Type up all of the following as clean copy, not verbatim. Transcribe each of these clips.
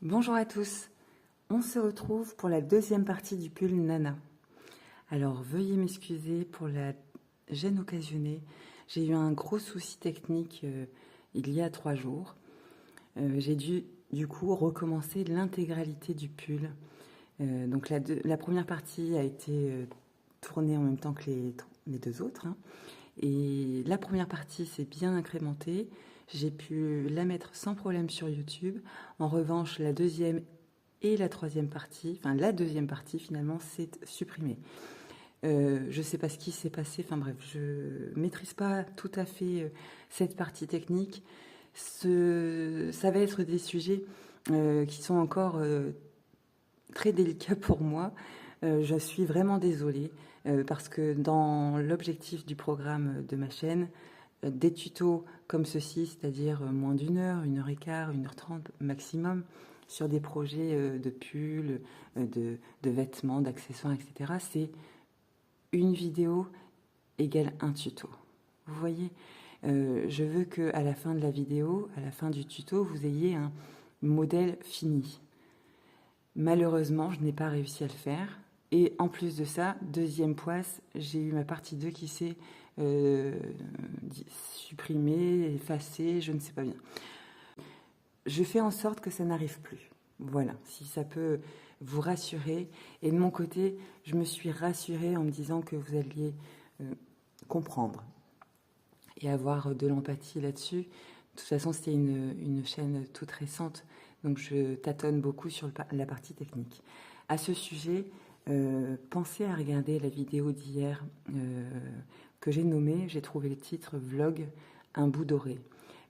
Bonjour à tous, on se retrouve pour la deuxième partie du pull Nana. Alors veuillez m'excuser pour la gêne occasionnée, j'ai eu un gros souci technique il y a 3 jours. J'ai dû du coup recommencer l'intégralité du pull. Donc la première partie a été tournée en même temps que les deux autres. Et la première partie s'est bien incrémentée. J'ai pu la mettre sans problème sur YouTube. En revanche, la deuxième et la troisième partie, enfin la deuxième partie finalement, s'est supprimée. Je ne sais pas ce qui s'est passé, enfin bref, je ne maîtrise pas tout à fait cette partie technique. Ça va être des sujets qui sont encore très délicats pour moi. Je suis vraiment désolée parce que dans l'objectif du programme de ma chaîne, des tutos comme ceci, c'est-à-dire moins d'1 heure, 1h15, 1h30 maximum, sur des projets de pulls, de vêtements, d'accessoires, etc. C'est une vidéo égale un tuto. Vous voyez, je veux qu'à la fin de la vidéo, à la fin du tuto, vous ayez un modèle fini. Malheureusement, je n'ai pas réussi à le faire. Et en plus de ça, deuxième poisse, j'ai eu ma partie 2 qui s'est supprimée, effacée, je ne sais pas bien. Je fais en sorte que ça n'arrive plus. Voilà, si ça peut vous rassurer. Et de mon côté, je me suis rassurée en me disant que vous alliez comprendre et avoir de l'empathie là-dessus. De toute façon, c'était une chaîne toute récente, donc je tâtonne beaucoup sur la partie technique. À ce sujet, pensez à regarder la vidéo d'hier que j'ai nommée, j'ai trouvé le titre Vlog, un bout doré.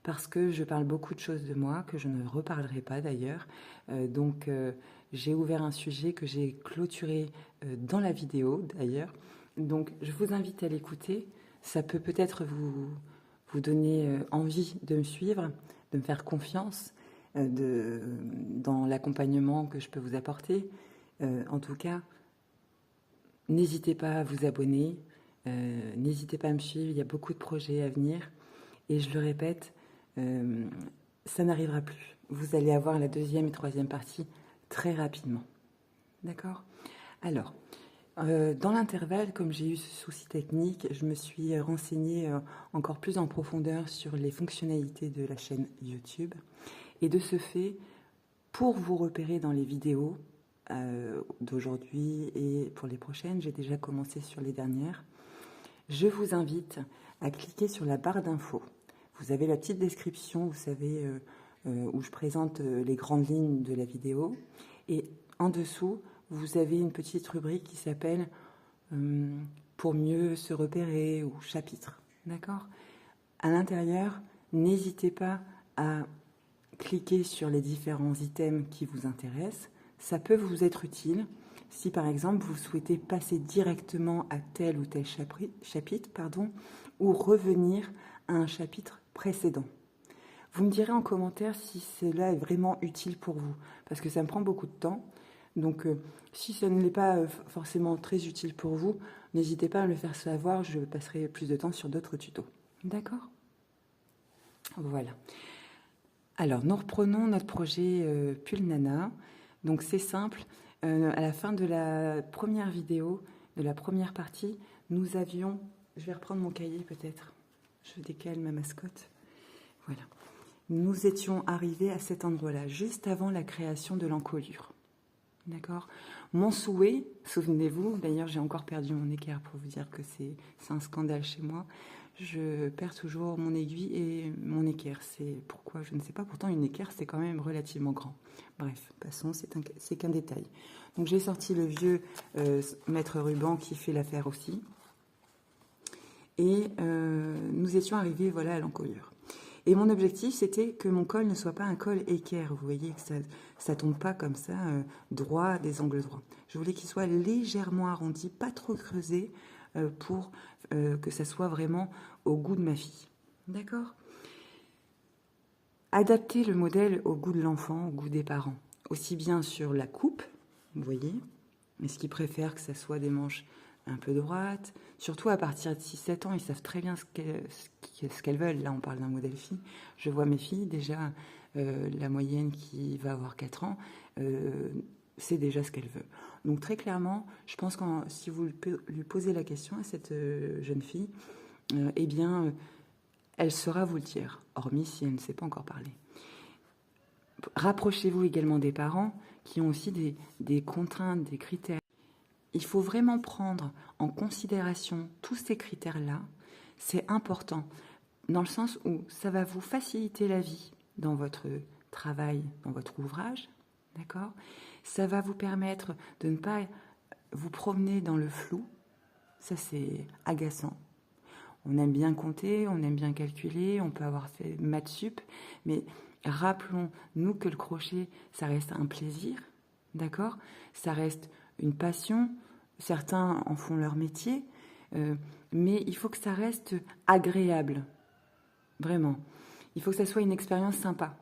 Parce que je parle beaucoup de choses de moi, que je ne reparlerai pas d'ailleurs. Donc j'ai ouvert un sujet que j'ai clôturé dans la vidéo d'ailleurs. Donc je vous invite à l'écouter. Ça peut peut-être vous donner envie de me suivre, de me faire confiance dans l'accompagnement que je peux vous apporter. En tout cas, n'hésitez pas à vous abonner, n'hésitez pas à me suivre, il y a beaucoup de projets à venir. Et je le répète, ça n'arrivera plus. Vous allez avoir la deuxième et troisième partie très rapidement. D'accord ? Alors, dans l'intervalle, comme j'ai eu ce souci technique, je me suis renseignée encore plus en profondeur sur les fonctionnalités de la chaîne YouTube. Et de ce fait, pour vous repérer dans les vidéos d'aujourd'hui et pour les prochaines, j'ai déjà commencé sur les dernières, je vous invite à cliquer sur la barre d'infos. Vous avez la petite description, vous savez, où je présente les grandes lignes de la vidéo. Et en dessous, vous avez une petite rubrique qui s'appelle pour mieux se repérer ou chapitre. D'accord ? À l'intérieur, n'hésitez pas à cliquer sur les différents items qui vous intéressent. Ça peut vous être utile si par exemple vous souhaitez passer directement à tel ou tel chapitre, ou revenir à un chapitre précédent. Vous me direz en commentaire si cela est vraiment utile pour vous, parce que ça me prend beaucoup de temps. Donc si ça ne l'est pas forcément très utile pour vous, n'hésitez pas à me le faire savoir, je passerai plus de temps sur d'autres tutos. D'accord ? Voilà. Alors, nous reprenons notre projet Pull Nana. Donc, c'est simple. À la fin de la première vidéo, de la première partie, nous avions... Je vais reprendre mon cahier peut-être. Je décale ma mascotte. Voilà. Nous étions arrivés à cet endroit-là, juste avant la création de l'encolure. D'accord ? Mon souhait, souvenez-vous, d'ailleurs j'ai encore perdu mon équerre pour vous dire que c'est un scandale chez moi. Je perds toujours mon aiguille et mon équerre. C'est pourquoi, je ne sais pas. Pourtant, une équerre, c'est quand même relativement grand. Bref, passons, c'est qu'un détail. Donc, j'ai sorti le vieux maître ruban qui fait l'affaire aussi. Et nous étions arrivés, voilà, à l'encolure. Et mon objectif, c'était que mon col ne soit pas un col équerre. Vous voyez que ça tombe pas comme ça, droit, des angles droits. Je voulais qu'il soit légèrement arrondi, pas trop creusé, pour que ça soit vraiment au goût de ma fille. D'accord ? Adapter le modèle au goût de l'enfant, au goût des parents. Aussi bien sur la coupe, vous voyez, est-ce qu'ils préfèrent que ça soit des manches un peu droite. Surtout à partir de 6-7 ans, ils savent très bien ce qu'elles veulent. Là, on parle d'un modèle fille. Je vois mes filles, déjà, la moyenne qui va avoir 4 ans, c'est déjà ce qu'elle veut. Donc très clairement, je pense que si vous lui posez la question à cette jeune fille, eh bien, elle saura vous le dire, hormis si elle ne sait pas encore parler. Rapprochez-vous également des parents qui ont aussi des contraintes, des critères. Il faut vraiment prendre en considération tous ces critères-là. C'est important, dans le sens où ça va vous faciliter la vie dans votre travail, dans votre ouvrage, d'accord ? Ça va vous permettre de ne pas vous promener dans le flou. Ça, c'est agaçant. On aime bien compter, on aime bien calculer, on peut avoir fait maths sup, mais rappelons-nous que le crochet, ça reste un plaisir, d'accord ? Ça reste une passion. Certains en font leur métier, mais il faut que ça reste agréable, vraiment. Il faut que ça soit une expérience sympa.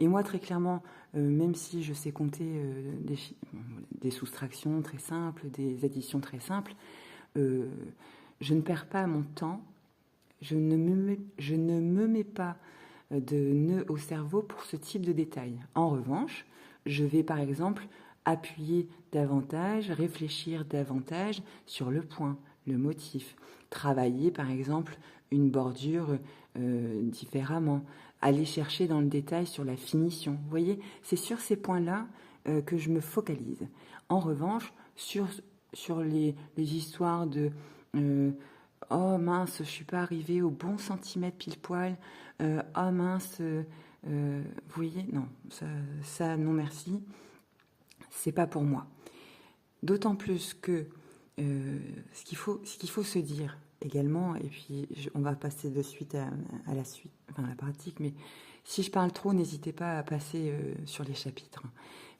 Et moi, très clairement, même si je sais compter des soustractions très simples, des additions très simples, je ne perds pas mon temps, je ne me mets pas de nœud au cerveau pour ce type de détails. En revanche, je vais par exemple appuyer davantage, réfléchir davantage sur le point, le motif, travailler par exemple une bordure différemment, aller chercher dans le détail sur la finition. Vous voyez, c'est sur ces points-là que je me focalise. En revanche, sur les histoires de oh mince, je suis pas arrivée au bon centimètre pile poil, oh mince, vous voyez, non, ça non merci, c'est pas pour moi. D'autant plus que ce qu'il faut se dire également, et puis on va passer de suite à la suite, enfin à la pratique, mais si je parle trop, n'hésitez pas à passer sur les chapitres.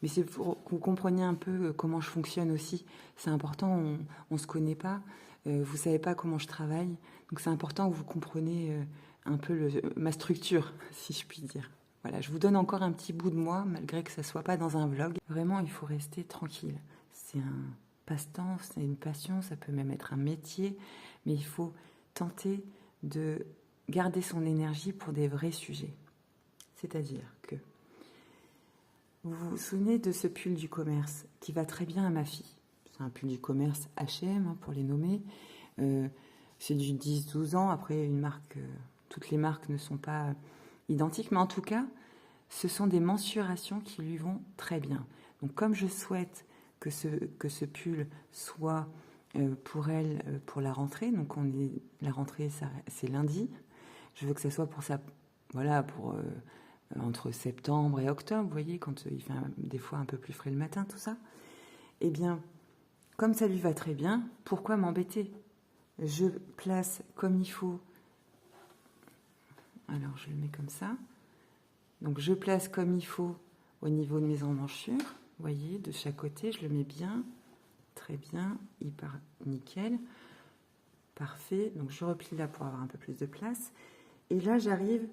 Mais c'est pour que vous compreniez un peu comment je fonctionne aussi. C'est important, on ne se connaît pas, vous ne savez pas comment je travaille, donc c'est important que vous compreniez un peu ma structure, si je puis dire. Voilà, je vous donne encore un petit bout de moi, malgré que ça ne soit pas dans un vlog. Vraiment, il faut rester tranquille. C'est un passe-temps, c'est une passion, ça peut même être un métier, mais il faut tenter de garder son énergie pour des vrais sujets. C'est-à-dire que vous vous souvenez de ce pull du commerce qui va très bien à ma fille. C'est un pull du commerce H&M, pour les nommer. C'est du 10-12 ans. Après, une marque, toutes les marques ne sont pas identiques, mais en tout cas, ce sont des mensurations qui lui vont très bien. Donc, comme je souhaite que ce pull soit pour elle, pour la rentrée, donc la rentrée, c'est lundi. Je veux que ça soit pour ça, voilà, pour entre septembre et octobre, vous voyez, quand il fait des fois un peu plus frais le matin, tout ça. Eh bien, comme ça lui va très bien, pourquoi m'embêter ? Je place comme il faut. Alors, je le mets comme ça. Donc, je place comme il faut au niveau de mes emmanchures. Vous voyez, de chaque côté, je le mets bien. Très bien, hyper nickel. Parfait. Donc, je replie là pour avoir un peu plus de place. Et là, j'arrive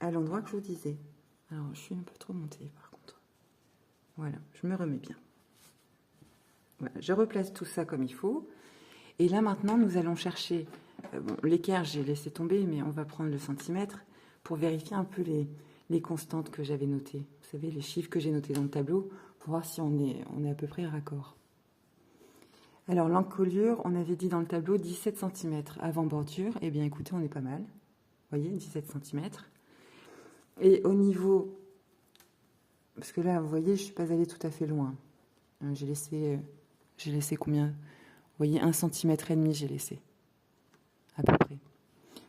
à l'endroit que je vous disais. Alors, je suis un peu trop montée, par contre. Voilà, je me remets bien. Voilà, je replace tout ça comme il faut. Et là, maintenant, nous allons chercher... bon, l'équerre, j'ai laissé tomber, mais on va prendre le centimètre pour vérifier un peu les constantes que j'avais notées. Vous savez, les chiffres que j'ai notés dans le tableau, pour voir si on est à peu près raccord. Alors, l'encolure, on avait dit dans le tableau 17 cm avant bordure. Eh bien, écoutez, on est pas mal. Vous voyez, 17 cm. Et au niveau... Parce que là, vous voyez, je ne suis pas allée tout à fait loin. J'ai laissé combien ? Vous voyez, 1,5 cm j'ai laissé. À peu près.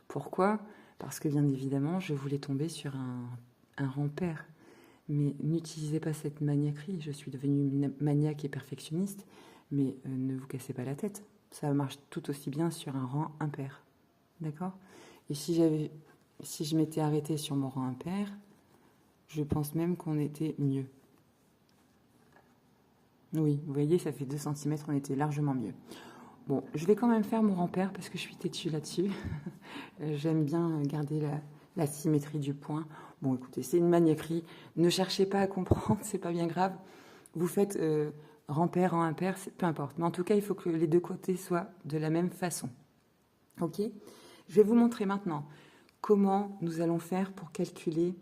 Pourquoi ? Parce que, bien évidemment, je voulais tomber sur un rang pair. Mais n'utilisez pas cette maniaquerie. Je suis devenue maniaque et perfectionniste. Mais ne vous cassez pas la tête. Ça marche tout aussi bien sur un rang impair. D'accord ? Et si je m'étais arrêtée sur mon rang impair, je pense même qu'on était mieux. Oui, vous voyez, ça fait 2 cm, on était largement mieux. Bon, je vais quand même faire mon rang pair parce que je suis têtue là-dessus. J'aime bien garder la symétrie du point. Bon, écoutez, c'est une maniaquerie. Ne cherchez pas à comprendre, c'est pas bien grave. Vous faites rang pair, rang impair, peu importe. Mais en tout cas, il faut que les deux côtés soient de la même façon. Ok? Je vais vous montrer maintenant comment nous allons faire pour calculer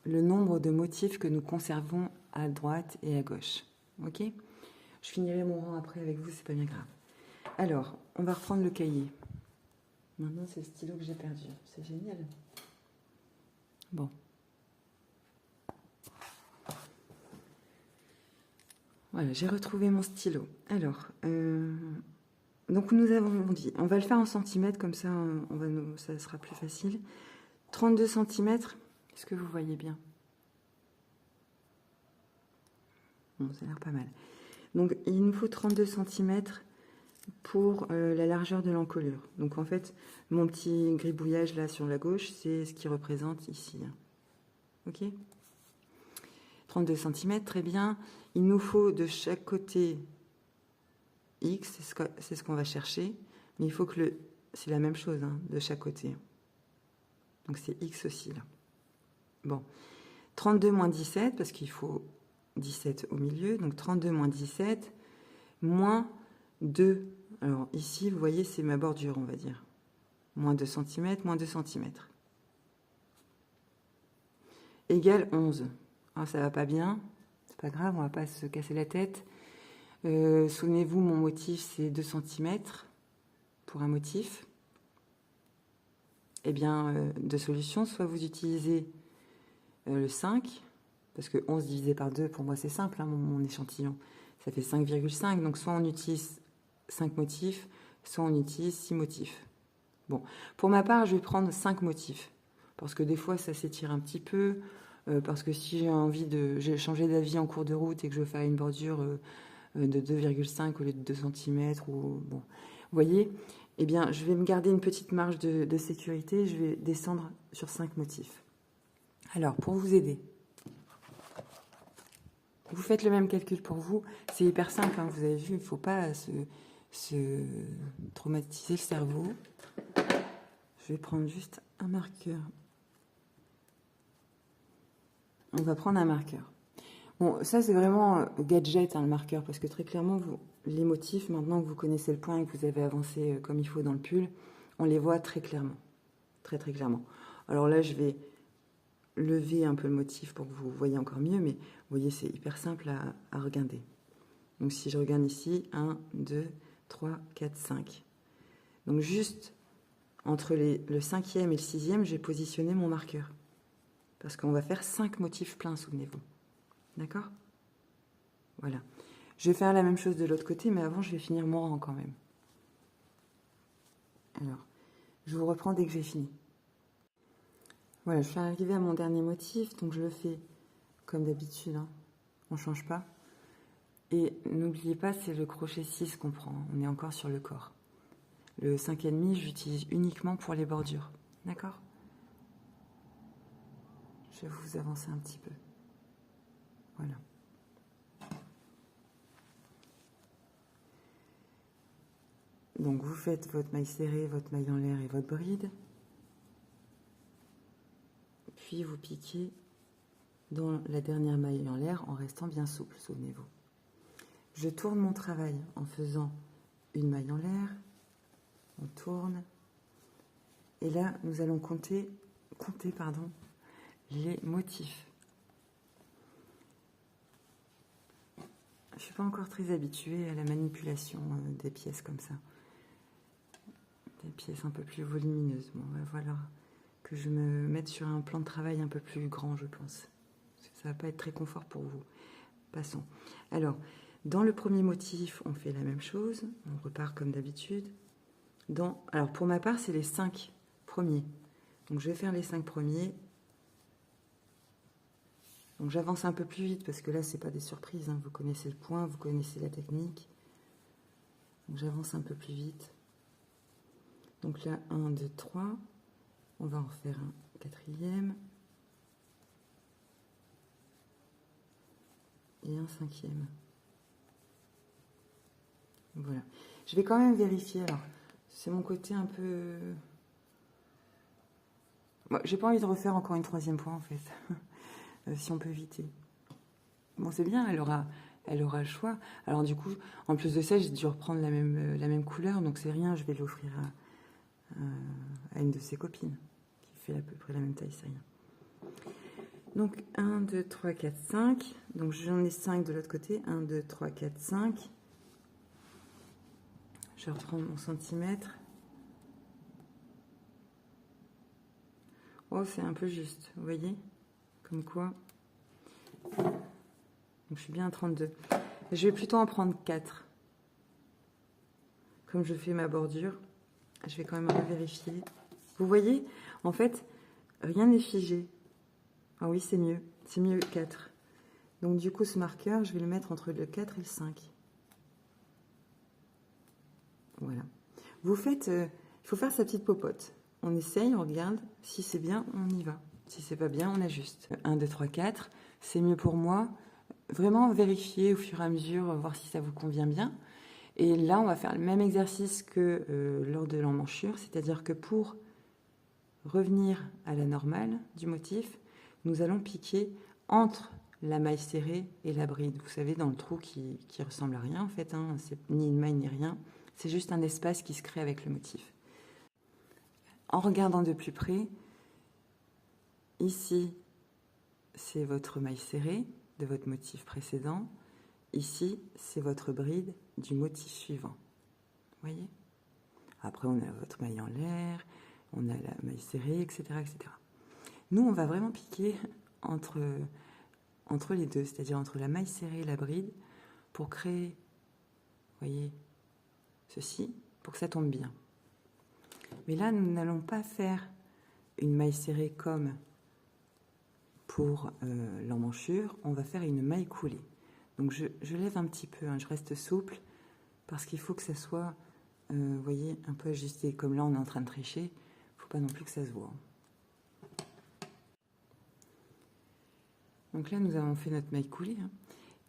le nombre de motifs que nous conservons à droite et à gauche. Ok? Je finirai mon rang après avec vous, c'est pas bien grave. Alors, on va reprendre le cahier. Maintenant, c'est le stylo que j'ai perdu. C'est génial. Bon. Voilà, j'ai retrouvé mon stylo. Alors, donc nous avons dit, on va le faire en centimètres, comme ça, ça sera plus facile. 32 centimètres, est-ce que vous voyez bien? Bon, ça a l'air pas mal. Donc, il nous faut 32 centimètres pour la largeur de l'encolure. Donc, en fait, mon petit gribouillage là sur la gauche, c'est ce qui représente ici. Ok? 32 cm, très bien. Il nous faut de chaque côté X, c'est ce qu'on va chercher. Mais il faut que c'est la même chose, hein, de chaque côté. Donc, c'est X aussi, là. Bon. 32 moins 17, parce qu'il faut 17 au milieu. Donc, 32 moins 17, moins 2. Alors, ici, vous voyez, c'est ma bordure, on va dire. Moins 2 cm, moins 2 cm. Égale 11. Alors, ça va pas bien. C'est pas grave, on va pas se casser la tête. Souvenez-vous, mon motif, c'est 2 cm pour un motif. Eh bien, deux solutions. Soit vous utilisez le 5, parce que 11 divisé par 2, pour moi, c'est simple, hein, mon échantillon. Ça fait 5,5. Donc, soit on utilise 5 motifs, soit on utilise 6 motifs. Bon, pour ma part, je vais prendre 5 motifs, parce que des fois, ça s'étire un petit peu, parce que si j'ai changé d'avis en cours de route et que je veux faire une bordure de 2,5 au lieu de 2 cm, ou bon, vous voyez, eh bien, je vais me garder une petite marge de sécurité, je vais descendre sur 5 motifs. Alors, pour vous aider, vous faites le même calcul pour vous, c'est hyper simple, hein, vous avez vu, il ne faut pas se traumatiser le cerveau. Je vais prendre juste un marqueur. On va prendre un marqueur. Bon, ça c'est vraiment gadget, hein, le marqueur, parce que très clairement, les motifs, maintenant que vous connaissez le point et que vous avez avancé comme il faut dans le pull, on les voit très clairement. Très très clairement. Alors là, je vais lever un peu le motif pour que vous voyez encore mieux, mais vous voyez, c'est hyper simple à regarder. Donc si je regarde ici, 1, 2, 3, 4, 5. Donc juste entre le 5e et le 6e, j'ai positionné mon marqueur. Parce qu'on va faire 5 motifs pleins, souvenez-vous. D'accord? Voilà. Je vais faire la même chose de l'autre côté, mais avant, je vais finir mon rang quand même. Alors, je vous reprends dès que j'ai fini. Voilà, je suis arrivée à mon dernier motif, donc je le fais comme d'habitude, hein. On ne change pas. Et n'oubliez pas, c'est le crochet 6 qu'on prend, on est encore sur le corps. Le 5,5, j'utilise uniquement pour les bordures. D'accord? Je vais vous avancer un petit peu. Voilà. Donc vous faites votre maille serrée, votre maille en l'air et votre bride. Puis vous piquez dans la dernière maille en l'air en restant bien souple, souvenez-vous. Je tourne mon travail en faisant une maille en l'air. On tourne. Et là, nous allons compter les motifs. Je ne suis pas encore très habituée à la manipulation des pièces comme ça. Des pièces un peu plus volumineuses. Bon, il va falloir que je me mette sur un plan de travail un peu plus grand, je pense. Parce que ça ne va pas être très confort pour vous. Passons. Alors, dans le premier motif, on fait la même chose. On repart comme d'habitude. Alors, pour ma part, c'est les 5 premiers. Donc, je vais faire les 5 premiers. Donc, j'avance un peu plus vite parce que là, ce n'est pas des surprises, hein. Vous connaissez le point, vous connaissez la technique. Donc, j'avance un peu plus vite. Donc là, 1, 2, 3. On va en faire un 4e. Et un 5e. Voilà. Je vais quand même vérifier. Alors, c'est mon côté un peu... Bon, j'ai pas envie de refaire encore une 3e fois, en fait. Si on peut éviter. Bon, c'est bien, elle aura le choix. Alors du coup, en plus de ça, j'ai dû reprendre la même couleur, donc c'est rien, je vais l'offrir à une de ses copines, qui fait à peu près la même taille, c'est rien. Donc 1, 2, 3, 4, 5. Donc j'en ai 5 de l'autre côté. 1, 2, 3, 4, 5. Je vais reprendre mon centimètre. Oh, c'est un peu juste, vous voyez? Comme quoi. Donc je suis bien à 32. Je vais plutôt en prendre 4. Comme je fais ma bordure, je vais quand même vérifier. Vous voyez? En fait, rien n'est figé. Ah oui, c'est mieux. C'est mieux 4. Donc du coup, ce marqueur, je vais le mettre entre le 4 et le 5. Voilà. Vous faites... il faut faire sa petite popote. On essaye, on regarde. Si c'est bien, on y va. Si c'est pas bien, on ajuste. 1, 2, 3, 4. C'est mieux pour moi. Vraiment vérifier au fur et à mesure, voir si ça vous convient bien. Et là, on va faire le même exercice que lors de l'emmanchure. C'est-à-dire que pour revenir à la normale du motif, nous allons piquer entre la maille serrée et la bride. Vous savez, dans le trou qui ressemble à rien en fait, hein, c'est ni une maille ni rien, c'est juste un espace qui se crée avec le motif. En regardant de plus près, ici c'est votre maille serrée de votre motif précédent, ici c'est votre bride du motif suivant. Vous voyez? Après on a votre maille en l'air, on a la maille serrée, etc., etc. Nous, on va vraiment piquer entre les deux, c'est-à-dire entre la maille serrée et la bride, pour créer, vous voyez, ceci, pour que ça tombe bien. Mais là, nous n'allons pas faire une maille serrée comme pour l'emmanchure, on va faire une maille coulée. Donc je lève un petit peu, hein, je reste souple, parce qu'il faut que ça soit, vous voyez, un peu ajusté. Comme là, on est en train de tricher, il ne faut pas non plus que ça se voit. Donc là, nous avons fait notre maille coulée, hein,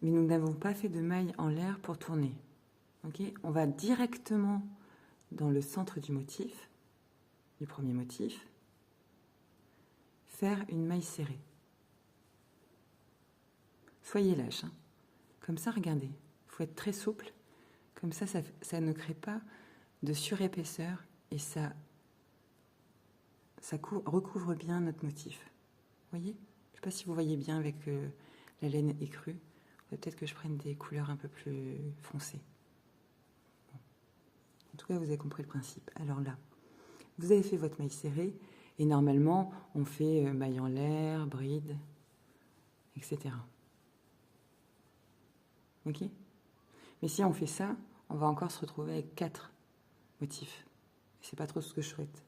mais nous n'avons pas fait de maille en l'air pour tourner. Okay, on va directement dans le centre du motif, du premier motif, faire une maille serrée. Soyez lâche. Hein. Comme ça, regardez, il faut être très souple. Comme ça, ça ne crée pas de surépaisseur et ça recouvre bien notre motif. Vous voyez? Je ne sais pas si vous voyez bien avec la laine écrue. Peut-être que je prenne des couleurs un peu plus foncées. Bon. En tout cas, vous avez compris le principe. Alors là, vous avez fait votre maille serrée et normalement, on fait maille en l'air, bride, etc. Ok? Mais si on fait ça, on va encore se retrouver avec 4 motifs. C'est pas trop ce que je souhaite.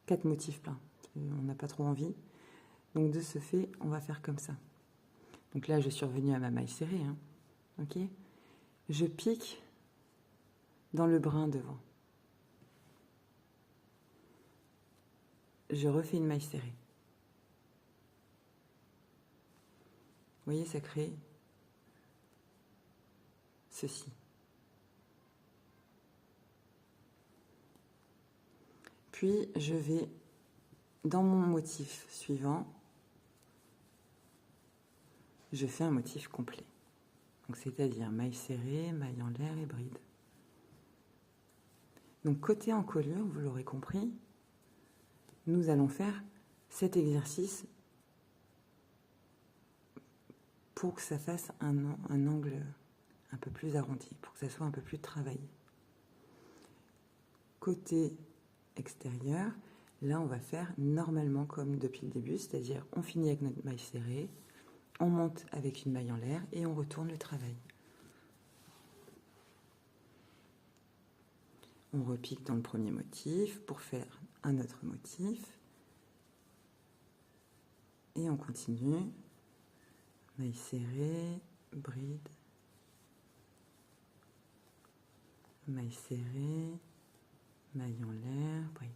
4 motifs pleins. On n'a pas trop envie. Donc de ce fait, on va faire comme ça. Donc là, je suis revenue à ma maille serrée. Hein. Ok? Je pique dans le brin devant. Je refais une maille serrée. Vous voyez, ça crée ceci. Puis je vais dans mon motif suivant, je fais un motif complet. Donc c'est-à-dire maille serrée, maille en l'air et bride. Donc côté encolure, vous l'aurez compris, nous allons faire cet exercice pour que ça fasse un angle un peu plus arrondi, pour que ça soit un peu plus travaillé. Côté extérieur, là on va faire normalement comme depuis le début, c'est-à-dire on finit avec notre maille serrée, on monte avec une maille en l'air et on retourne le travail. On repique dans le premier motif pour faire un autre motif. Et on continue. Maille serrée, bride. Maille serrée, maille en l'air, bride.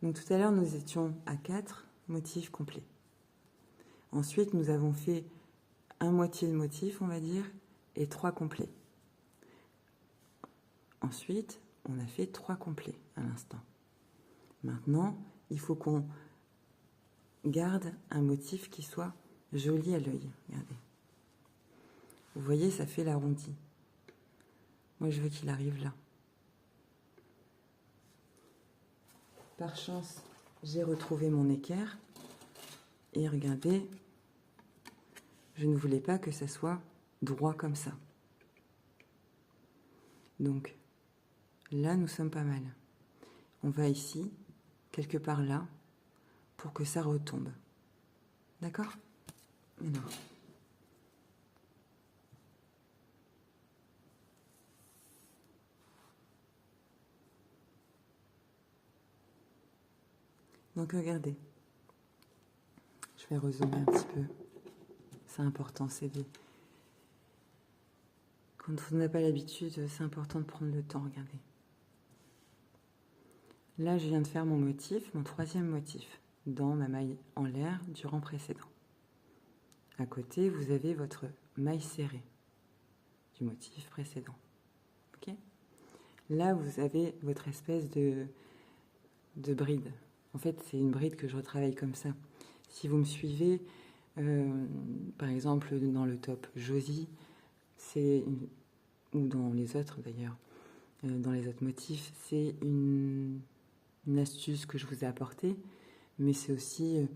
Donc tout à l'heure, nous étions à 4 motifs complets. Ensuite, nous avons fait un moitié de motif, on va dire, et 3 complets. Ensuite, on a fait 3 complets à l'instant. Maintenant, il faut qu'on garde un motif qui soit joli à l'œil. Regardez. Vous voyez, ça fait l'arrondi. Moi, je veux qu'il arrive là. Par chance, j'ai retrouvé mon équerre. Et regardez, je ne voulais pas que ça soit droit comme ça. Donc, là, nous sommes pas mal. On va ici, quelque part là, pour que ça retombe. D'accord? Alors. Donc, regardez. Je vais rezoomer un petit peu. C'est important, c'est des... Quand on n'a pas l'habitude, c'est important de prendre le temps, regardez. Là, je viens de faire mon motif, mon troisième motif, dans ma maille en l'air du rang précédent. À côté, vous avez votre maille serrée du motif précédent. Okay? Là, vous avez votre espèce de bride. En fait, c'est une bride que je retravaille comme ça. Si vous me suivez, par exemple, dans le top Josie, ou dans les autres d'ailleurs, dans les autres motifs, c'est une astuce que je vous ai apportée, mais c'est aussi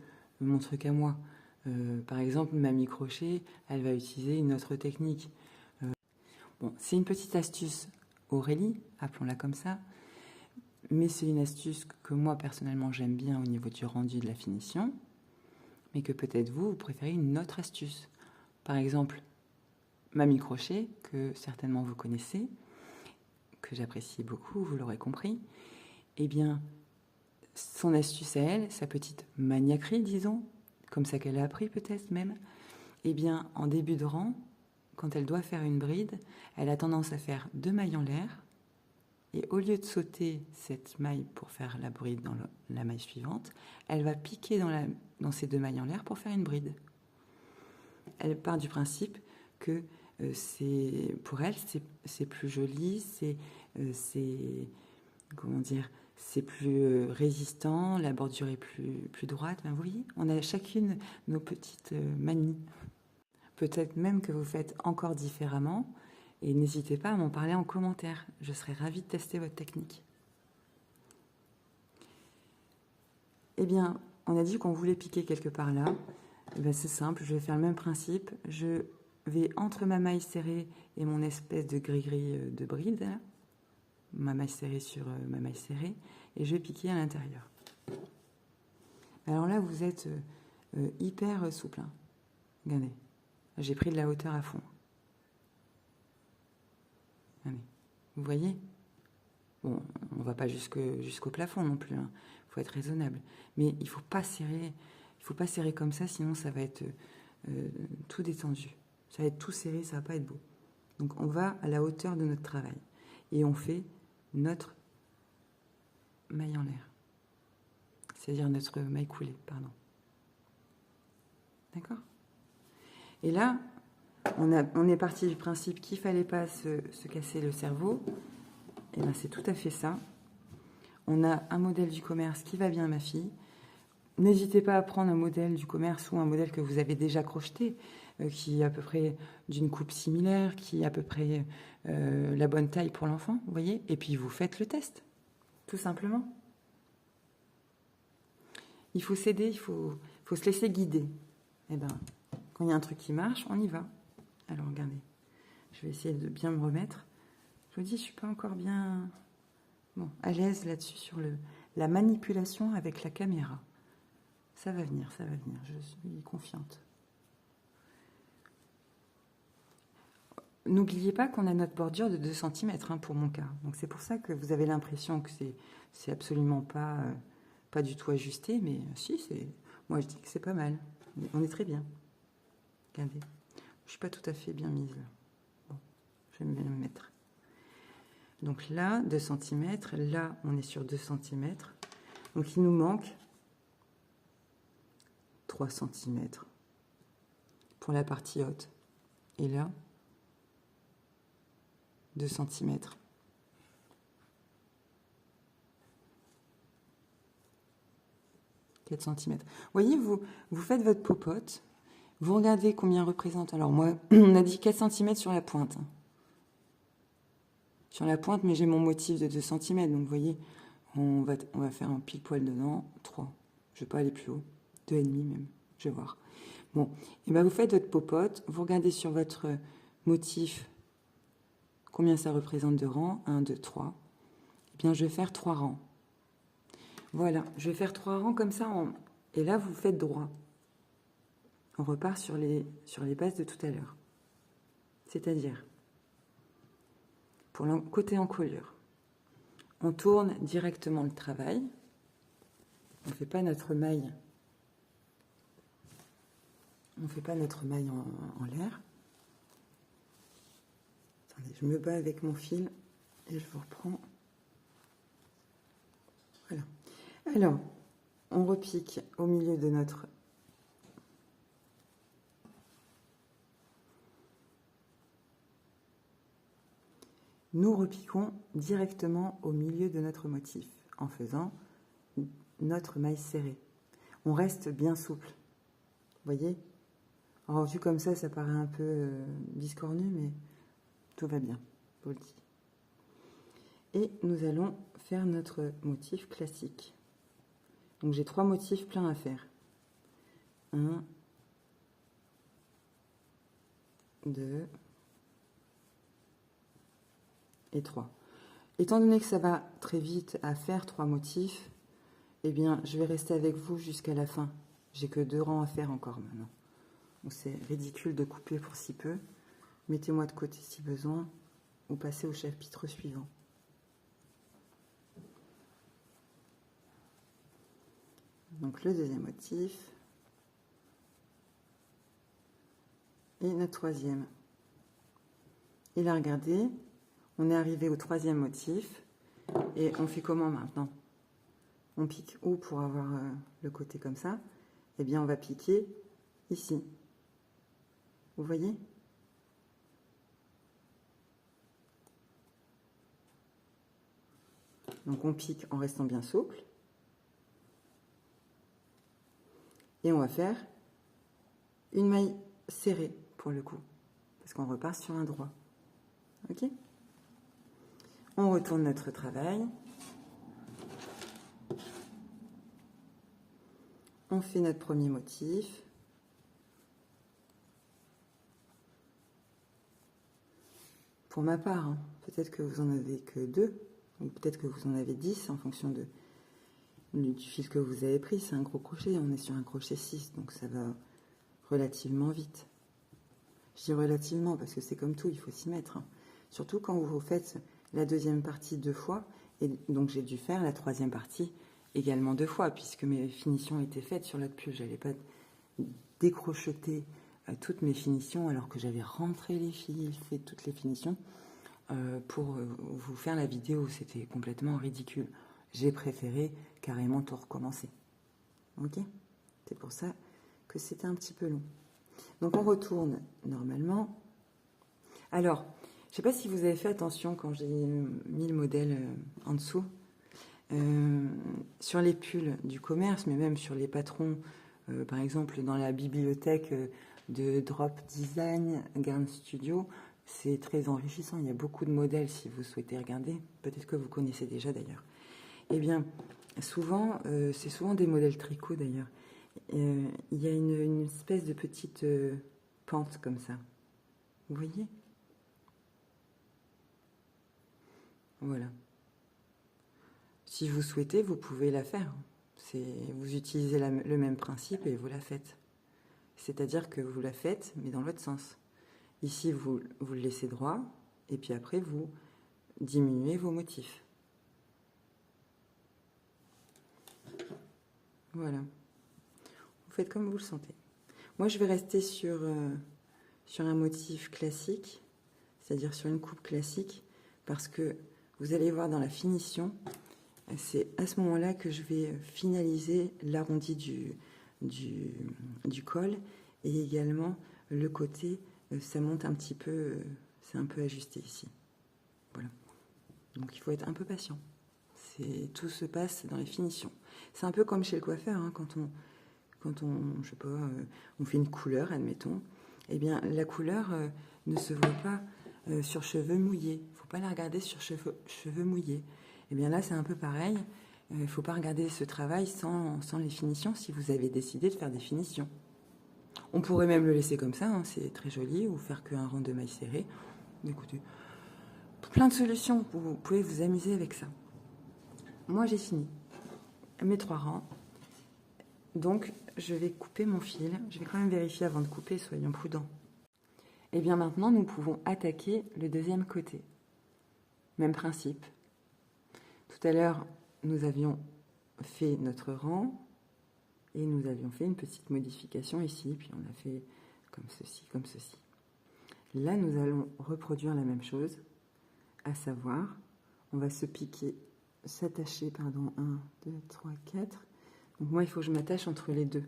mon truc à moi. Par exemple, Mamie Crochet, elle va utiliser une autre technique. Bon, c'est une petite astuce Aurélie, appelons-la comme ça, mais c'est une astuce que moi, personnellement, j'aime bien au niveau du rendu de la finition, mais que peut-être vous préférez une autre astuce. Par exemple, Mamie Crochet, que certainement vous connaissez, que j'apprécie beaucoup, vous l'aurez compris, eh bien, son astuce à elle, sa petite maniaquerie, disons, comme ça qu'elle a appris peut-être même, eh bien, en début de rang, quand elle doit faire une bride, elle a tendance à faire 2 mailles en l'air, et au lieu de sauter cette maille pour faire la bride dans la maille suivante, elle va piquer dans ces 2 mailles en l'air pour faire une bride. Elle part du principe que pour elle, c'est plus joli, c'est comment dire, c'est plus résistant, la bordure est plus droite. Ben, vous voyez, on a chacune nos petites manies. Peut-être même que vous faites encore différemment, et n'hésitez pas à m'en parler en commentaire. Je serais ravie de tester votre technique. Eh bien, on a dit qu'on voulait piquer quelque part là. Eh bien, c'est simple, je vais faire le même principe. Je vais entre ma maille serrée et mon espèce de gris-gris de bride, là, ma maille serrée sur ma maille serrée, et je vais piquer à l'intérieur. Alors là, vous êtes hyper souple. Hein. Regardez, j'ai pris de la hauteur à fond. Regardez. Vous voyez? Bon, on ne va pas jusqu'au plafond non plus. Hein. Faut être raisonnable. Mais il faut pas serrer comme ça, sinon ça va être tout détendu. Ça va être tout serré, ça va pas être beau. Donc on va à la hauteur de notre travail. Et on fait notre maille en l'air. C'est-à-dire notre maille coulée, pardon. D'accord? Et là, on est parti du principe qu'il ne fallait pas se casser le cerveau. Et bien c'est tout à fait ça. On a un modèle du commerce qui va bien, ma fille. N'hésitez pas à prendre un modèle du commerce ou un modèle que vous avez déjà crocheté, qui est à peu près d'une coupe similaire, qui est à peu près la bonne taille pour l'enfant, vous voyez. Et puis vous faites le test, tout simplement. Il faut s'aider, il faut se laisser guider. Et ben, quand il y a un truc qui marche, on y va. Alors regardez, je vais essayer de bien me remettre. Je vous dis, je ne suis pas encore bien à l'aise là-dessus sur la manipulation avec la caméra. Ça va venir, je suis confiante. N'oubliez pas qu'on a notre bordure de 2 cm hein, pour mon cas. Donc c'est pour ça que vous avez l'impression que c'est absolument pas du tout ajusté, mais si, moi je dis que c'est pas mal. On est très bien. Regardez, je suis pas tout à fait bien mise. Là. Bon, je vais me mettre. Donc là, 2 cm, là on est sur 2 cm. Donc il nous manque 3 cm pour la partie haute. Et là, 2 cm. Vous voyez, vous faites votre popote, Vous regardez combien représente. Alors moi, on a dit 4 cm sur la pointe. Sur la pointe, mais j'ai mon motif de 2 cm. Donc vous voyez, on va faire un pile poil dedans. 3. Je ne vais pas aller plus haut. 2,5 même. Je vais voir. Bon, et bien vous faites votre popote. Vous regardez sur votre motif combien ça représente de rangs. 1, 2, 3. Eh bien, je vais faire 3 rangs. Voilà, je vais faire 3 rangs comme ça. Et là, vous faites droit. On repart sur les bases de tout à l'heure. C'est-à-dire, pour le côté encolure, on tourne directement le travail. On ne fait pas notre maille. On ne fait pas notre maille en l'air. Attendez, je me bats avec mon fil et je vous reprends. Voilà. Alors, on repique au milieu de notre... Nous repiquons directement au milieu de notre motif en faisant notre maille serrée. On reste bien souple. Vous voyez? Alors, vu comme ça paraît un peu biscornu, mais tout va bien, je vous le dis. Et nous allons faire notre motif classique. Donc, j'ai 3 motifs pleins à faire. 1, 2 et 3. Étant donné que ça va très vite à faire 3 motifs, eh bien, je vais rester avec vous jusqu'à la fin. J'ai que 2 rangs à faire encore maintenant. C'est ridicule de couper pour si peu. Mettez-moi de côté si besoin ou passez au chapitre suivant. Donc le deuxième motif et notre troisième. Et là, regardez, on est arrivé au 3e motif et on fait comment maintenant? On pique où pour avoir le côté comme ça? Eh bien, on va piquer ici. Vous voyez? Donc, on pique en restant bien souple. Et on va faire une maille serrée pour le coup, parce qu'on repart sur un droit. Ok? On retourne notre travail. On fait notre premier motif. Pour ma part, hein, peut-être que vous en avez que 2, ou peut-être que vous en avez 10 en fonction du fil que vous avez pris. C'est un gros crochet, on est sur un crochet 6, donc ça va relativement vite. Je dis relativement parce que c'est comme tout, il faut s'y mettre. Hein. Surtout quand vous faites la deuxième partie 2 fois, et donc j'ai dû faire la 3e partie également 2 fois, puisque mes finitions étaient faites sur l'autre pull. Je n'allais pas décrocheter toutes mes finitions alors que j'avais rentré les fils, fait toutes les finitions pour vous faire la vidéo. C'était complètement ridicule. J'ai préféré carrément tout recommencer. Ok? C'est pour ça que c'était un petit peu long. Donc on retourne normalement. Alors, je ne sais pas si vous avez fait attention quand j'ai mis le modèle en dessous. Sur les pulls du commerce, mais même sur les patrons, par exemple dans la bibliothèque de Drop Design, Garn Studio, c'est très enrichissant. Il y a beaucoup de modèles si vous souhaitez regarder. Peut-être que vous connaissez déjà d'ailleurs. Eh bien, souvent, c'est souvent des modèles tricot d'ailleurs. Il y a une espèce de petite pente comme ça. Vous voyez? Voilà. Si vous souhaitez, vous pouvez la faire. Vous utilisez le même principe et vous la faites. C'est-à-dire que vous la faites, mais dans l'autre sens. Ici, vous le laissez droit, et puis après, vous diminuez vos motifs. Voilà. Vous faites comme vous le sentez. Moi, je vais rester sur un motif classique, c'est-à-dire sur une coupe classique, parce que vous allez voir dans la finition, c'est à ce moment-là que je vais finaliser l'arrondi du col, et également le côté, ça monte un petit peu, c'est un peu ajusté ici. Voilà. Donc il faut être un peu patient. Tout se passe dans les finitions. C'est un peu comme chez le coiffeur, hein, quand on, je sais pas, on fait une couleur, admettons, eh bien, la couleur ne se voit pas sur cheveux mouillés. Il ne faut pas la regarder sur cheveux mouillés. Eh bien là, c'est un peu pareil. Il ne faut pas regarder ce travail sans les finitions si vous avez décidé de faire des finitions. On pourrait même le laisser comme ça, hein, c'est très joli, ou faire qu'un rang de mailles serrées. Écoutez, plein de solutions, vous pouvez vous amuser avec ça. Moi, j'ai fini mes 3 rangs. Donc, je vais couper mon fil. Je vais quand même vérifier avant de couper, soyons prudents. Et bien maintenant, nous pouvons attaquer le deuxième côté. Même principe. Tout à l'heure, nous avions fait notre rang et nous avions fait une petite modification ici, puis on a fait comme ceci, comme ceci. Là, nous allons reproduire la même chose, à savoir, on va se piquer, s'attacher, pardon, 1, 2, 3, 4. Donc moi, il faut que je m'attache entre les deux,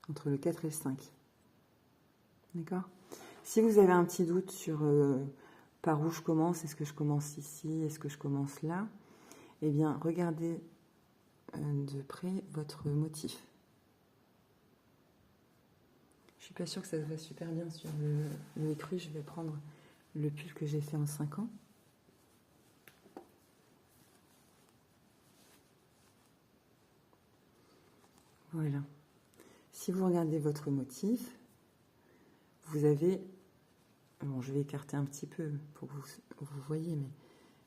entre le 4 et le 5. D'accord ? Si vous avez un petit doute sur par où je commence, est-ce que je commence ici, est-ce que je commence là, eh bien, regardez de près votre motif. Je suis pas sûre que ça se voit super bien sur le écru. Je vais prendre le pull que j'ai fait en 5 ans. Voilà. Si vous regardez votre motif, vous avez... Bon, je vais écarter un petit peu pour que vous voyez,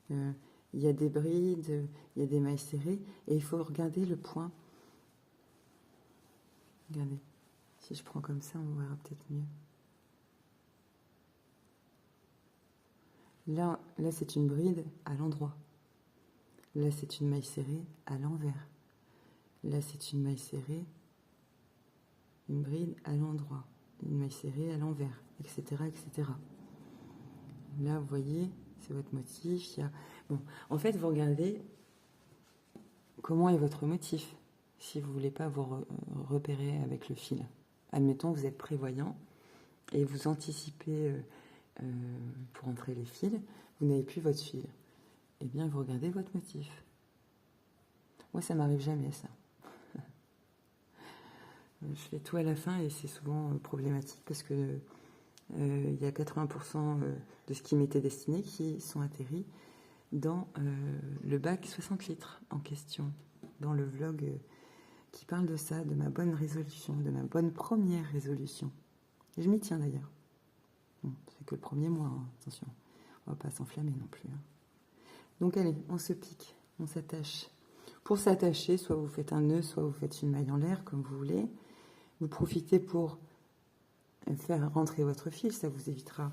mais il y a des brides, il y a des mailles serrées, et il faut regarder le point. Regardez. Si je prends comme ça, on verra peut-être mieux. Là c'est une bride à l'endroit. Là, c'est une maille serrée à l'envers. Là, c'est une maille serrée, une bride à l'endroit, une maille serrée à l'envers, etc., etc. Là, vous voyez, c'est votre motif. Il y a... Bon, en fait, vous regardez comment est votre motif, si vous ne voulez pas vous repérer avec le fil. Admettons que vous êtes prévoyant et vous anticipez pour entrer les fils, vous n'avez plus votre fil. Eh bien, vous regardez votre motif. Moi, ça m'arrive jamais, ça. Je fais tout à la fin et c'est souvent problématique parce que il y a 80% de ce qui m'était destiné qui sont atterris dans le bac 60 litres en question, dans le vlog qui parle de ça, de ma bonne résolution, de ma bonne première résolution. Et je m'y tiens d'ailleurs. Bon, c'est que le premier mois, hein, attention, on va pas s'enflammer non plus. Hein. Donc allez, on se pique, on s'attache. Pour s'attacher, soit vous faites un nœud, soit vous faites une maille en l'air, comme vous voulez. Vous profitez pour faire rentrer votre fil, ça vous évitera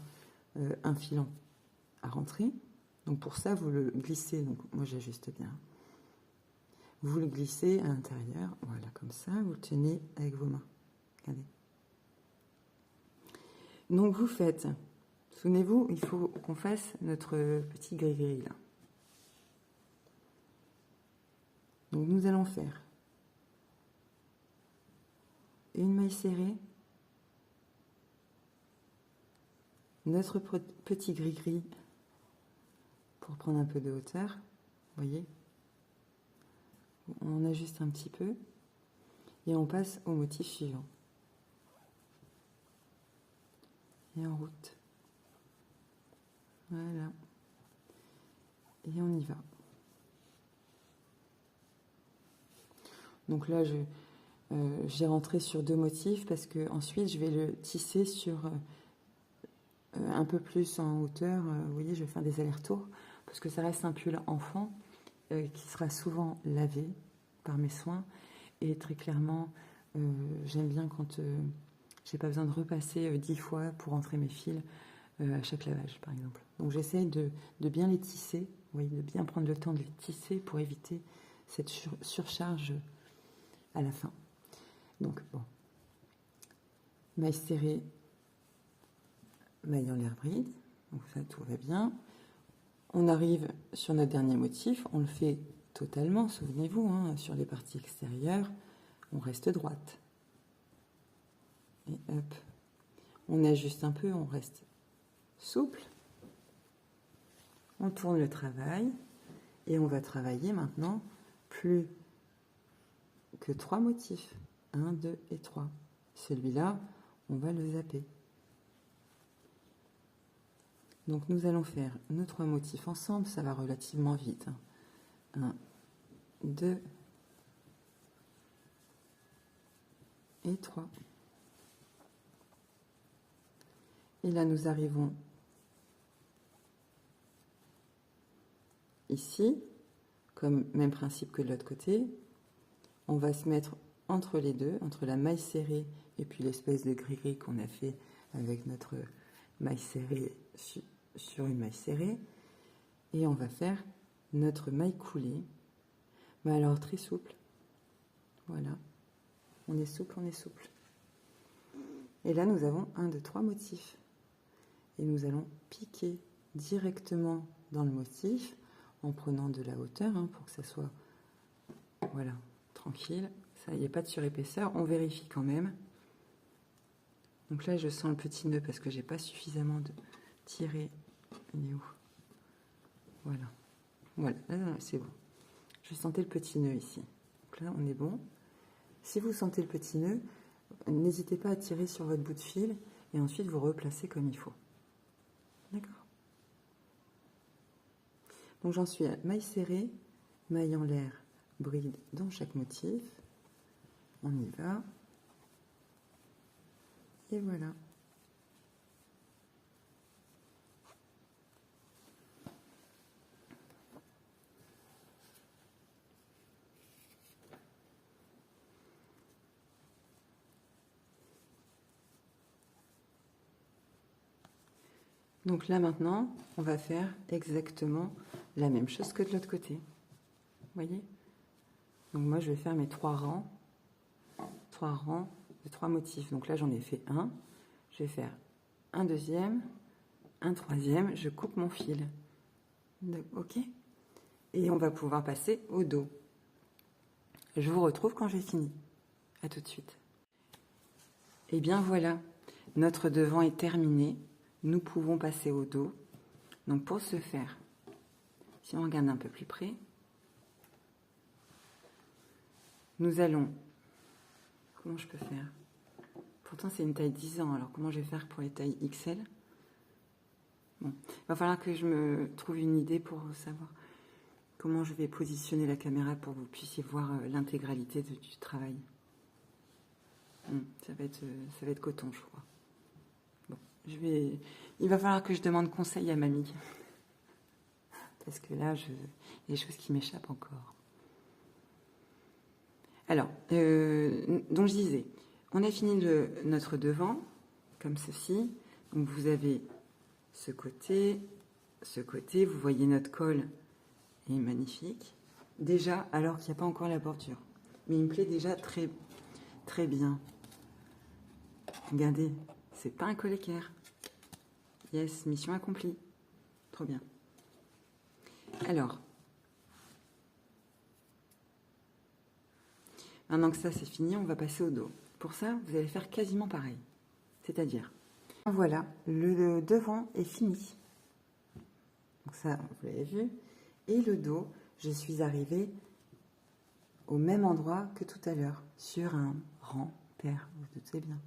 un filant à rentrer. Donc pour ça, vous le glissez, donc moi j'ajuste bien. Vous le glissez à l'intérieur, voilà, comme ça, vous le tenez avec vos mains. Regardez. Donc vous faites, souvenez-vous, il faut qu'on fasse notre petit gris-gris là. Donc nous allons faire une maille serrée, notre petit gris-gris pour prendre un peu de hauteur, vous voyez, on ajuste un petit peu et on passe au motif suivant. Et en route. Voilà. Et on y va. Donc là, j'ai rentré sur 2 motifs parce que ensuite je vais le tisser sur un peu plus en hauteur. Vous voyez, je vais faire des allers-retours parce que ça reste un pull enfant qui sera souvent lavé par mes soins. Et très clairement, j'aime bien quand j'ai pas besoin de repasser 10 fois pour rentrer mes fils à chaque lavage, par exemple. Donc j'essaye de bien les tisser, vous voyez, de bien prendre le temps de les tisser pour éviter cette surcharge à la fin. Donc, bon. Maille serrée, maille en l'air bride. Donc ça, tout va bien. On arrive sur notre dernier motif. On le fait totalement, souvenez-vous, hein, sur les parties extérieures. On reste droite. Et hop. On ajuste un peu, on reste souple. On tourne le travail. Et on va travailler maintenant plus que 3 motifs. 1, 2 et 3. Celui-là, on va le zapper. Donc nous allons faire nos 3 motifs ensemble, ça va relativement vite. 1, 2 et 3. Et là, nous arrivons ici, comme même principe que de l'autre côté. On va se mettre entre les deux, entre la maille serrée et puis l'espèce de gris-gris qu'on a fait avec notre maille serrée sur une maille serrée. Et on va faire notre maille coulée. Mais alors, très souple. Voilà. On est souple, on est souple. Et là, nous avons 1, 2, 3 motifs. Et nous allons piquer directement dans le motif en prenant de la hauteur hein, pour que ça soit voilà, tranquille. Ça, il n'y a pas de surépaisseur. On vérifie quand même. Donc là, je sens le petit nœud parce que j'ai pas suffisamment de tiré. Il est où? Voilà. Voilà, là, c'est bon. Je sentais le petit nœud ici. Donc là, on est bon. Si vous sentez le petit nœud, n'hésitez pas à tirer sur votre bout de fil et ensuite vous replacez comme il faut. D'accord. Donc j'en suis à maille serrée, maille en l'air, bride dans chaque motif. On y va. Et voilà. Donc là maintenant, on va faire exactement la même chose que de l'autre côté. Vous voyez? Donc moi je vais faire mes 3 rangs de 3 motifs. Donc là j'en ai fait un. Je vais faire un deuxième, un troisième. Je coupe mon fil. Ok? Et on va pouvoir passer au dos. Je vous retrouve quand j'ai fini. À tout de suite. Et bien voilà, notre devant est terminé. Nous pouvons passer au dos. Donc pour ce faire, si on regarde un peu plus près, nous allons... Comment je peux faire? Pourtant c'est une taille 10 ans, alors comment je vais faire pour les tailles XL? Bon, il va falloir que je me trouve une idée pour savoir comment je vais positionner la caméra pour que vous puissiez voir l'intégralité du travail. Ça va être coton, je crois. Bon, il va falloir que je demande conseil à mamie. Parce que là, il y a des choses qui m'échappent encore. Alors, donc je disais, on a fini notre devant, comme ceci. Donc vous avez ce côté, vous voyez notre col est magnifique. Déjà, alors qu'il n'y a pas encore la bordure. Mais il me plaît déjà très, très bien. Regardez, c'est pas un col équerre. Yes, mission accomplie. Trop bien. Alors, maintenant que ça c'est fini, on va passer au dos. Pour ça, vous allez faire quasiment pareil. C'est-à-dire, voilà, le devant est fini. Donc ça, vous l'avez vu. Et le dos, je suis arrivée au même endroit que tout à l'heure, sur un rang pair, vous doutez bien.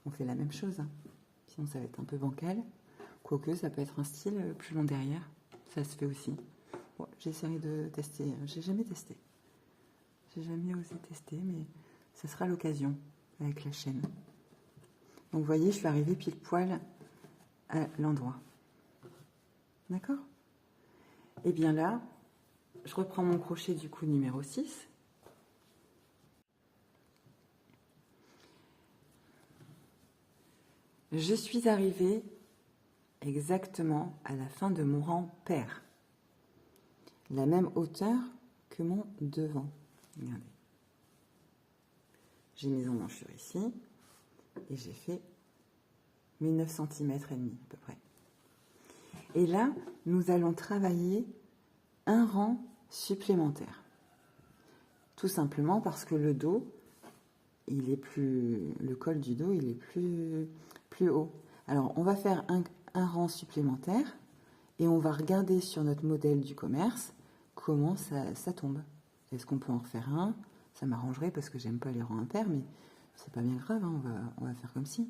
On fait la même chose, hein. Sinon ça va être un peu bancal. Quoique, ça peut être un style plus long derrière. Ça se fait aussi. Bon, j'essaierai de tester. J'ai jamais testé. J'ai jamais osé tester, mais ça sera l'occasion avec la chaîne. Donc, vous voyez, je suis arrivée pile poil à l'endroit. D'accord? Et bien là, je reprends mon crochet du coup numéro 6. Je suis arrivée exactement à la fin de mon rang pair. La même hauteur que mon devant. Regardez. J'ai mis en emmanchure ici et j'ai fait mes 9 cm et demi à peu près. Et là, nous allons travailler un rang supplémentaire. Tout simplement parce que le dos, le col du dos, il est plus haut. Alors, on va faire un rang supplémentaire et on va regarder sur notre modèle du commerce comment ça tombe. Est-ce qu'on peut en refaire un? Ça m'arrangerait parce que j'aime pas les rangs impairs, mais c'est pas bien grave, hein, on va faire comme si.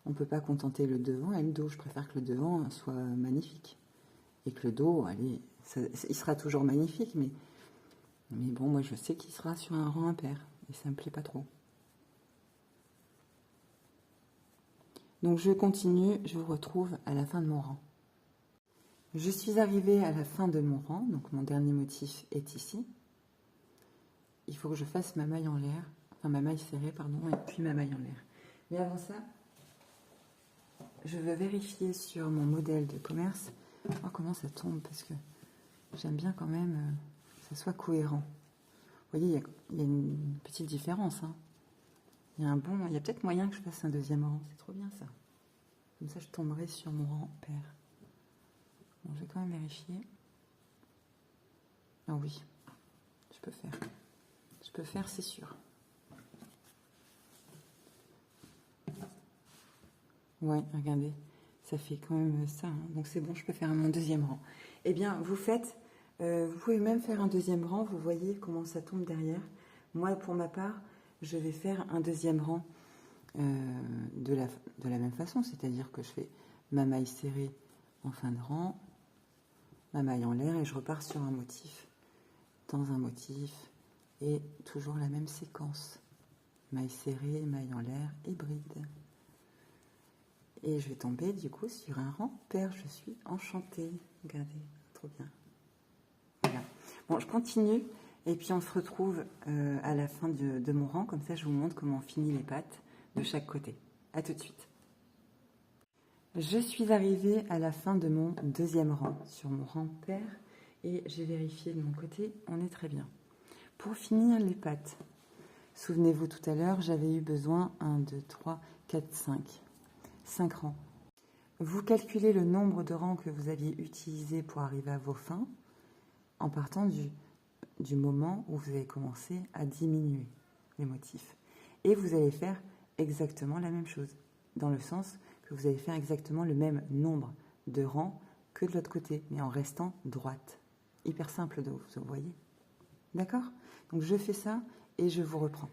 On peut pas contenter le devant et le dos. Je préfère que le devant soit magnifique. Et que le dos, allez, il sera toujours magnifique, mais bon, moi je sais qu'il sera sur un rang impair. Et ça me plaît pas trop. Donc je continue, je vous retrouve à la fin de mon rang. Je suis arrivée à la fin de mon rang, donc mon dernier motif est ici. Il faut que je fasse ma maille en l'air, enfin ma maille serrée, pardon, et puis ma maille en l'air. Mais avant ça, je veux vérifier sur mon modèle de commerce comment ça tombe, parce que j'aime bien quand même que ça soit cohérent. Vous voyez, il y a une petite différence. Hein. Il y a peut-être moyen que je fasse un deuxième rang, c'est trop bien ça. Comme ça, je tomberai sur mon rang pair. Bon, je vais quand même vérifier. Ah oui, je peux faire. Je peux faire, c'est sûr. Ouais, regardez, ça fait quand même ça. Hein. Donc c'est bon, je peux faire mon deuxième rang. Eh bien, vous pouvez même faire un deuxième rang. Vous voyez comment ça tombe derrière. Moi, pour ma part, je vais faire un deuxième rang de la même façon. C'est-à-dire que je fais ma maille serrée en fin de rang, ma maille en l'air et je repars sur un motif, dans un motif et toujours la même séquence. Maille serrée, maille en l'air et bride. Et je vais tomber du coup sur un rang pair. Je suis enchantée. Regardez, trop bien. Voilà. Bon, je continue et puis on se retrouve à la fin de mon rang. Comme ça, je vous montre comment on finit les pattes de chaque côté. À tout de suite. Je suis arrivée à la fin de mon deuxième rang sur mon rang pair et j'ai vérifié de mon côté, on est très bien. Pour finir les pattes, souvenez-vous tout à l'heure, j'avais eu besoin 1, 2, 3, 4, 5 rangs. Vous calculez le nombre de rangs que vous aviez utilisé pour arriver à vos fins en partant du moment où vous avez commencé à diminuer les motifs. Et vous allez faire exactement la même chose, dans le sens que vous allez faire exactement le même nombre de rangs que de l'autre côté, mais en restant droite. Hyper simple, vous voyez. D'accord? Donc je fais ça et je vous reprends.